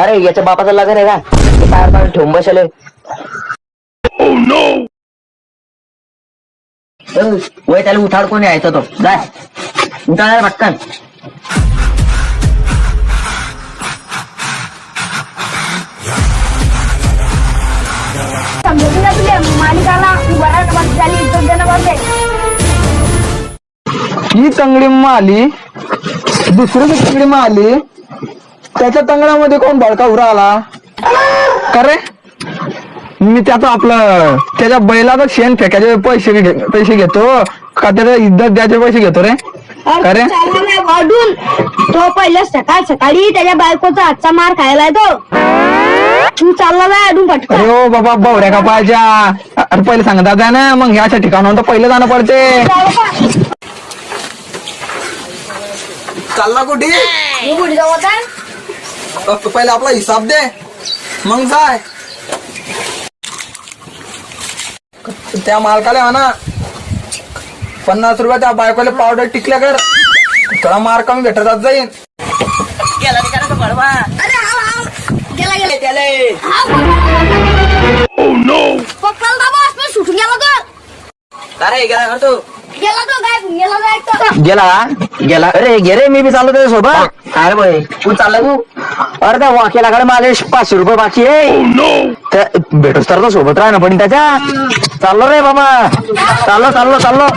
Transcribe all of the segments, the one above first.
अरे याच्या बापाचं लग्न आहे का? ते पायावर पाय ठेवून बसले. वय त्याला उठाड कोणी यायचा तो जाय उठाळ पटकन. ही तंगडी माली दुसरी तंगडी माली त्याच्या तंगडामध्ये कोण बळका उरा आला का रे? मी त्याचं आपलं त्याच्या बैलाचं शेण फेकायचे पैसे घेतो का त्याच्या इज्जत द्यायचे पैसे घेतो रे? अरे वाढून तो पहिले सकाळी त्याच्या बायकोचा हातचा मार खायला तो तू चालला नाही अडून पटकन. अरे ओ बाबा बावड्या का पाहिजे. अरे पहिले सांगतात जा ना मग ह्याच्या ठिकाणावर तर पहिले जाणं पडते. चालला कुठे? पहिले आपला हिसाब दे मग जाय. त्या मालकाला म्हणा 50 रुपये त्या बायकोला पावडर टिकल्या कर थोडा मार कमी भेटत जाईल. सुटून गेला तो. अरे गेला करतो गेला तो काय गेला गेला. अरे गे रे मी बी चाललो त्याच्या सोबत. अरे भाई तू चालला तू. अरे त्या वाक्यालाकडे माझे 500 रुपये बाकी आहे. भेटूस तर सोबत राह ना पण त्याच्या. चाललो रे बाबा चाललो चाललो चाललो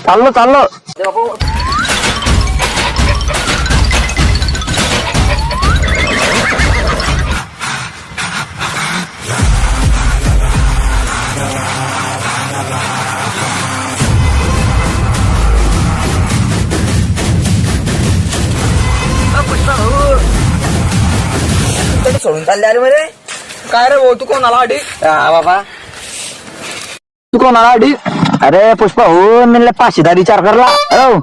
चाललो चाललो. सोडून चालले अरे मध्ये काय रे भाऊ तू कोणाला अडी? बाबा तू कोणाला अडी? अरे पुष्पा हो मी 500 विचार करला. हो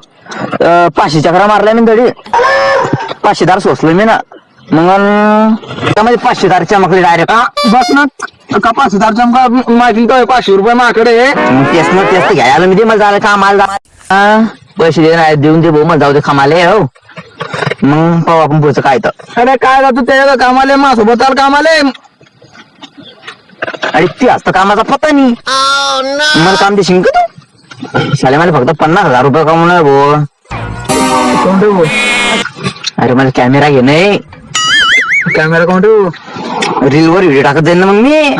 500 चक्रा मारलाय मी तरी 500 सोसलो मी ना. मग त्यामध्ये 500 चमकले डायरेक्ट. बस ना का 500 चमका माझी 500 रुपये माझ्याकडे. तेच ना तेच घ्यायला मी दे मला झालं कामाला पैसे दे देऊन दे भाऊ मला जाऊ दे कामाले. हो मग पाहू आपण पुढचं काय तर. अरे काय जातो त्याच्या कामाले माझ्यासोबत कामाले. अरे ती असतं कामाचा पत्ता नाही. मला काम दे शिंक तू शाले मला फक्त 50,000 रुपये कमवणार भाऊ. अरे मला कॅमेरा घे नाही. कॅमेरा कोण ठेवू? रीलवर व्हिडिओ टाकत जाईल ना मग मी.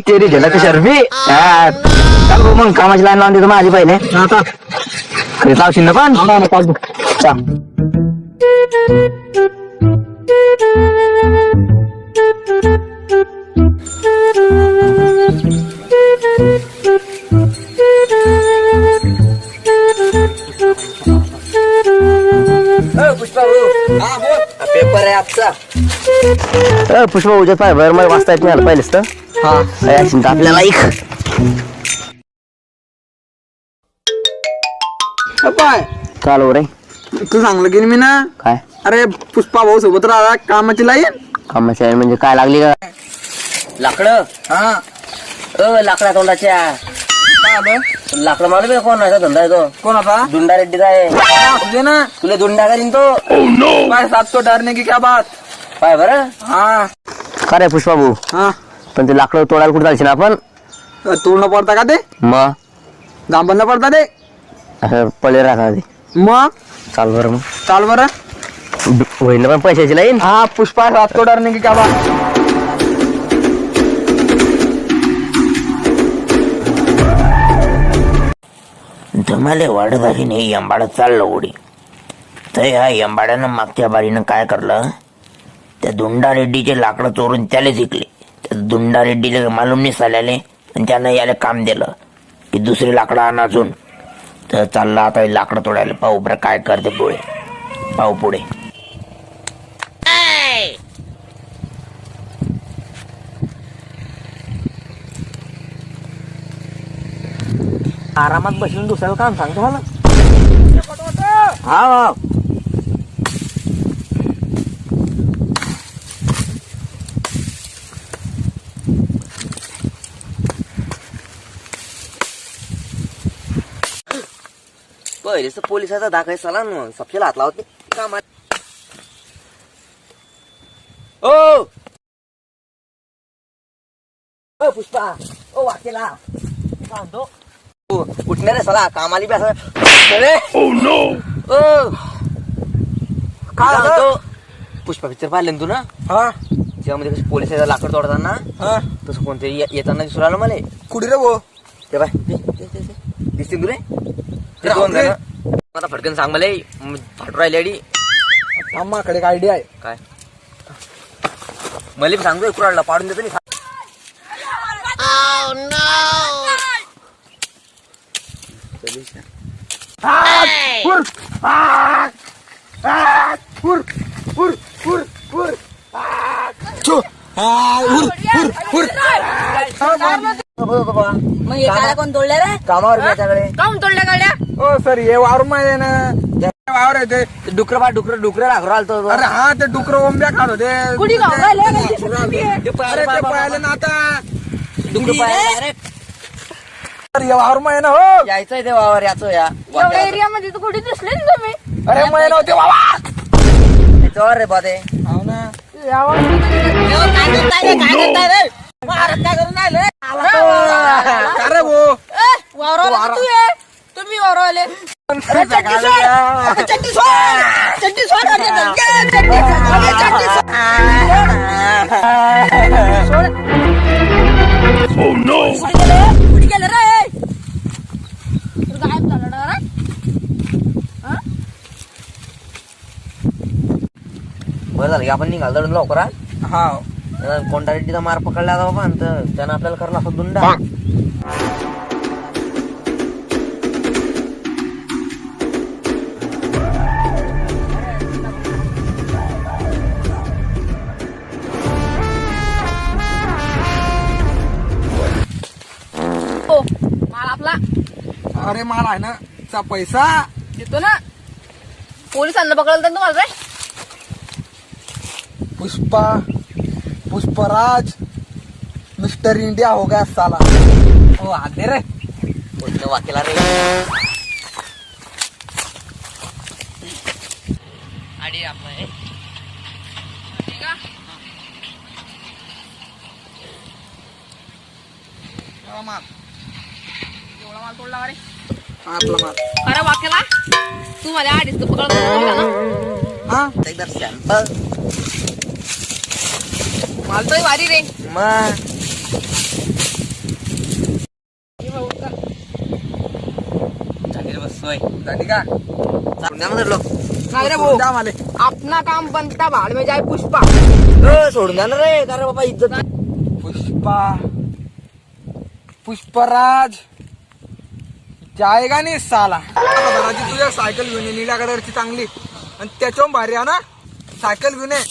ते रील का शर्फी चाल भाऊ मग कामाची लाईन लावून देतो माझी पहिले. खरी लावशील ना पण चाल. पुष्पा पेपर आहे आजचा. पुष्पा उद्या पाय बरं मला वाचता येत नाही पहिलेच तर. हा आपल्याला एक पाय चाल रे तू सांगलं की मी ना काय. अरे पुष्पा भाऊ सोबत राहा कामाची लाईन. कामाची लाईन म्हणजे काय लागली का? लाकडं. हा लाकडा तोंडाच्या लाकडं मारू कोण आहे धंदा आहे तो? कोणाचा? दुंडा रेड्डीचा आहे. तुझे ना तुला दुंडा करीन तो. पाय 700 डरने की क्या बात. पाय बरं हा का रे पुष्पा भाऊ. हा पण ते लाकडं तोडायला कुठे जायचे ना आपण? तोडणं पडता का ते? मग जांभळणं पडता ते असं पळे राहणार ते. मग चाल बरं मग चाल बरं. होईल पण पैशाची लाईन. हा पुष्पा 700 डरने की क्या बात. धमाले वाढत आहे नाही यंबाडा चाललं उडी. तर ह्या यंबाड्यानं मागच्या बारीनं काय करलं त्या दुंडा रेड्डीचे लाकडं चोरून त्याला जिंकले. त्या दुंडा रेड्डीला मालूम नाही साल्याले आणि त्यानं याला काम दिलं की दुसरी लाकडं आणा अजून. तर चालला आता लाकडं तोडायला. पाहू बरं काय करते पुढे. पाहू पुढे. आरामात बसून दुसऱ्याला काम सांगतो मला. हा पहिलेच पोलिसाचा दाखवायचा ना सबशेला हात लावते कामात. ओ पुष्पा ओ वाकेला सांगतो उठणार रे सला कामाली बी असं अरे काय सांगतो पुष्पा पिक्चर पाहिलं ना तू ना हा त्यामध्ये कसे पोलीस लाकड तोडताना हा तसं कोणतरी येताना दिसून आलं मला कुठे रे भो ते बाय दिसतील तुले ते दोन जण आता फटकन सांग मला फाटू राहिली अडी आम्हाकडे एक आयडिया आहे काय मला बी सांगतो कुराडला पाडून देतो नाही मग एकाला कोण तोडल्या रे कामावर त्याच्याकडे काऊन तोडल्या गाड्या हो सर हे वावर आहे ना वावर आहे ते डुकर लागू आलतो अरे हा ते डुकर ओंब्या खात होते कुठे गावाला अरे ते पळाले ना आता डुकर तर हे वावर आहे ना हो यायचंय ते वावर याचं या एवढ्या एरियामध्ये तर कुठे दिसले ना तुम्ही अरे मै नव्हते बाबा त्याच्यावर रे बा ते हो ना अरे भो वावराला तू ये तुम्ही वावराले कुठे गेलं रे गायब झालं ना रे बरं झालं की आपण निघाल दडून लवकर हा कोणता रेड्डीचा मार पकडला होता बाबा तर त्यानं आपल्याला करला असं दुंडा हो माल आपला अरे मला आहे ना चा पैसा देतो ना पोलिसांना पकडलं तर तुम्हाला रे पुष्पराज मिस्टर इंडिया हो गया साला हो हात दे रे बोलतो वाकेला रे आडी आपला एवढा माल तोडला रे आपला माल अरे वाकेला तू माझ्या आडीच पकडलं ना हा एकदा सॅम्पल माल तो वारी रे मग बसतोय झाली का लोक नाही रे भाऊ द्या मला अपना काम बनता भाड में जाए पुष्पा सोडून द्या ना रे का रे बाबा इज्जत पुष्पराज जायगा नाही साला घराची तुझ्या सायकल घेऊन ये निळ्या कलरची चांगली आणि त्याच्यावर भारी आहे ना सायकल घेऊन ये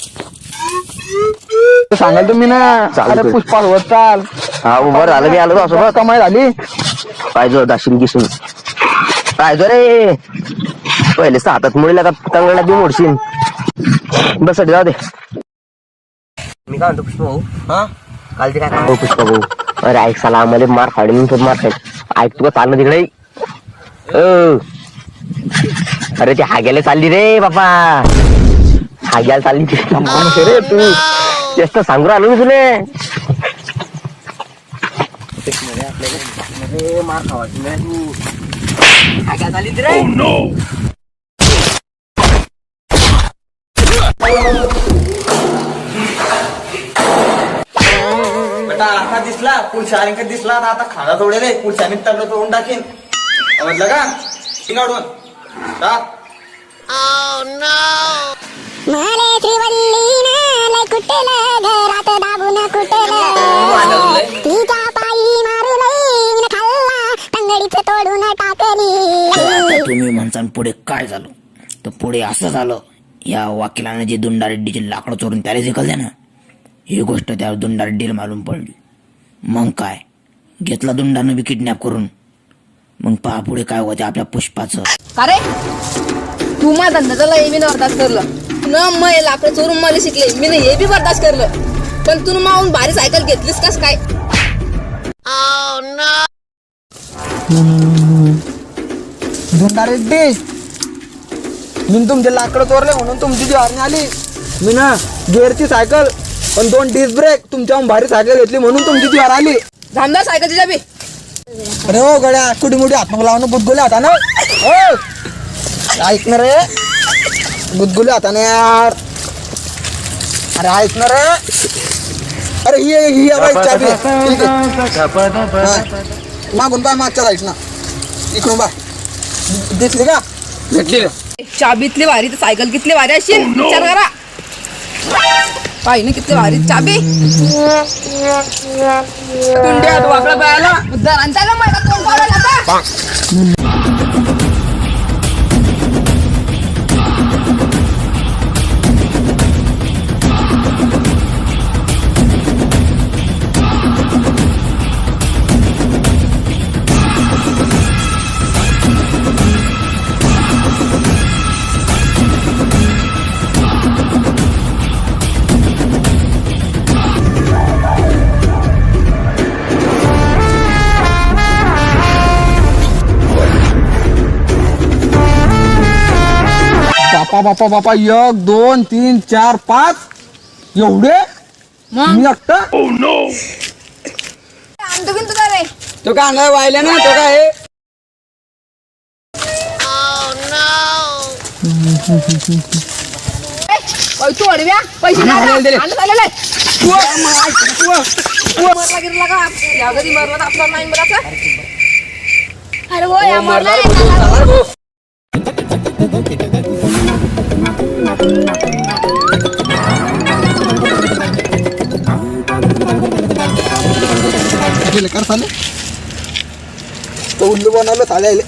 सांगाल तुम्ही ना अरे पुष्पा होत चाल हा उभं झालं मी आलो असं कमाई झाली पाहिजे दाशील किसून पाहिजे रे पहिले हातात मुळीला का तंगडा बी मोडशील बस जाऊ दे मी काय म्हणतो पुष्पा भाऊ हा काल ते काय पुष्पा भाऊ अरे ऐक साला आम्हाला मार फाडून मार खाईल ऐक तुला चाललं तिकडे अरे ते हाग्याला चालली रे बापा हाग्याला चालली रे तू जास्त सांगू राहिलो मी तुले मार खावायची नाही तू हाग्या चालली रे बेटा आता दिसला पुलशाने का दिसला आता खाना थोडे रे पुलशाने तगडं तोडून टाकीन समजलं का काढून टाक माले त्रिवल्लीना लय कुठलं घरात दाबून कुठलं तिच्या पायी मारून खाल्ला तंगडीच तोडून टाकली तुम्ही म्हणसान पुढे काय झालं तर पुढे असं झालं या वकिलाने जे दुंडारेड्डीचे लाकडं चोरून त्याला जिंकले ना ही गोष्ट त्या दुंडारेड्डीला मालूम पडली मग काय घेतला दुंडानं बी किडनॅप करून मग पहा पुढे काय होते आपल्या पुष्पाचं अरे तू माझा धंद्याला हे बी बर्दाश्त करलं न मग लाकडं चोरून मला शिकले मी हे बी बर्दाश्त करलं पण तू मावून भारी सायकल घेतलीस कस काय रेड्डी मी तुमचे लाकडं चोरले म्हणून तुमची जी आरणी आली मी ना गेअरची सायकल पण 2 डिस्क ब्रेक तुमच्या भारी सायकल घेतली म्हणून तुमची जीवार आली. झामदार सायकलची चाबी. अरे हो गड्या कुडी मुडी हात लावून गुदगुले हाताने हो ऐकणार रे गुदगुले हाताने यार. अरे ऐकणार रे. अरे ही बाईक चाबी ठीक आहे. हा. मागून पाय मागच्या साईड ना इकडून बाय दिसली का भेटली रे. चाबीतली भारी तर सायकल कितली भारी अशी विचार करा. पाहिजे किती भारी चाबी. तुंड्यात वाकडा पायाला दरांचा मैदान कोण पाडायला आता. बापा 1 2 3 4 5 एवढे मी एकटा. आणतो की तुला रे. तो का नाही वाहिला ना तो काय तू अडव्या पैसे दिले. मरला गिरला का या कधी मरला तर आपला नाही बरं. अरे हो या मरला कर चालेल तो उल्लू बनवलं चालेल.